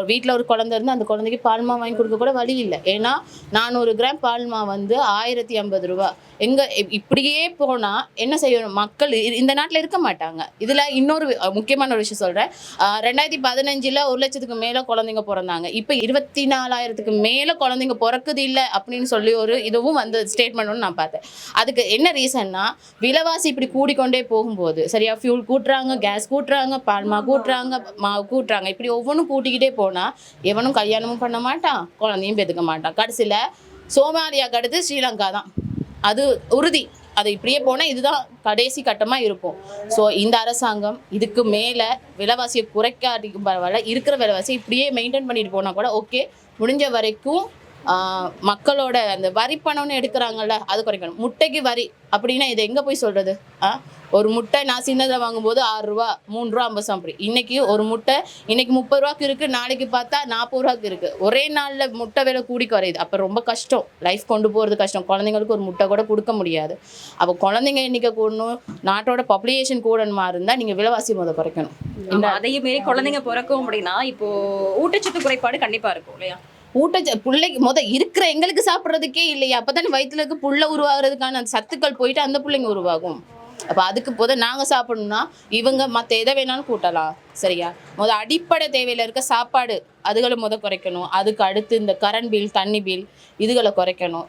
ஒரு வீட்டில் ஒரு குழந்தை இருந்தால் அந்த குழந்தைக்கு பால்மா வாங்கி கொடுக்க கூட வழி இல்லை. ஏன்னா 400 கிராம் பால்மா வந்து 1050 ரூபா. இப்படியே போனால் என்ன செய்யணும் மக்கள்? இந்த நாட்டில் இருக்க மாட்டாங்க. இதில் இன்னொரு முக்கியமான ஒரு விஷயம் சொல்கிறேன். 2015 1,00,000க்கு மேலே குழந்தைங்க பிறந்தாங்க. இப்போ 24,000க்கு மேலே குழந்தைங்க பிறக்குது இல்லை அப்படின்னு சொல்லி ஒரு இதுவும் வந்து ஸ்டேட்மெண்ட்னு நான் பார்த்தேன். அதுக்கு என்ன ரீசன்னா, விலைவாசி இப்படி கூடிக்கொண்டே போகும்போது சரியா, ஃபியூல் கூட்டுறாங்க, கேஸ் கூட்டுறாங்க, பால்மா கூட்டுறாங்க, மாவு கூட்டுறாங்க. இப்படி ஒவ்வொன்றும் கூட்டிக்கிட்டே போனால் எவனும் கல்யாணமும் பண்ண மாட்டான், குழந்தையும் பெற்றுக்க மாட்டான். கடைசியில் சோமாலியாவுக்கு அடுத்து ஸ்ரீலங்கா தான், அது உறுதி. அது இப்படியே போனால் இதுதான் கடைசி கட்டமாக இருக்கும். ஸோ இந்த அரசாங்கம் இதுக்கு மேலே விலைவாசியை குறைக்காட்டிக்கும் பரவாயில்ல, இருக்கிற விலைவாசி இப்படியே மெயின்டைன் பண்ணிட்டு போனால் கூட ஓகே. முடிஞ்ச வரைக்கும் மக்களோட அந்த வரி பணம்னு எடுக்கிறாங்கல்ல, அது குறைக்கணும். முட்டைக்கு வரி அப்படின்னா இதை எங்கே போய் சொல்கிறது? ஒரு முட்டை நான் சின்னதில் வாங்கும்போது 6 ரூபா, 3 ரூபா 50 அப்படி. இன்றைக்கி ஒரு முட்டை இன்னைக்கு 30 ரூபாய்க்கு இருக்குது, நாளைக்கு பார்த்தா 40 ரூபாய்க்கு இருக்குது. ஒரே நாளில் முட்டை விலை கூடி குறையுது. அப்போ ரொம்ப கஷ்டம், லைஃப் கொண்டு போகிறது கஷ்டம். குழந்தைங்களுக்கு ஒரு முட்டை கூட கொடுக்க முடியாது. அப்போ குழந்தைங்க எண்ணிக்கை கூடணும், நாட்டோட பாப்புலேஷன் கூடணுமா இருந்தால் நீங்கள் விலைவாசி குறைக்கணும். அதையுமே குழந்தைங்க பிறக்கும் அப்படின்னா இப்போது ஊட்டச்சத்து குறைபாடு கண்டிப்பாக இருக்கும் இல்லையா? பிள்ளைக்கு இருக்கிற எங்களுக்கு சாப்பிட்றதுக்கே இல்லையா? அப்போ தானே வயிற்றுல இருக்க புள்ள உருவாகிறதுக்கான அந்த சத்துக்கள் போயிட்டு அந்த பிள்ளைங்க உருவாகும். அப்போ அதுக்கு நாங்கள் சாப்பிடணும்னா இவங்க மற்ற எதை வேணாலும் கூட்டலாம் சரியா. அடிப்படை தேவையில் இருக்க சாப்பாடு அதுகளை குறைக்கணும். அதுக்கு அடுத்து இந்த கரண்ட் பில், தண்ணி பில் இதுகளை குறைக்கணும்.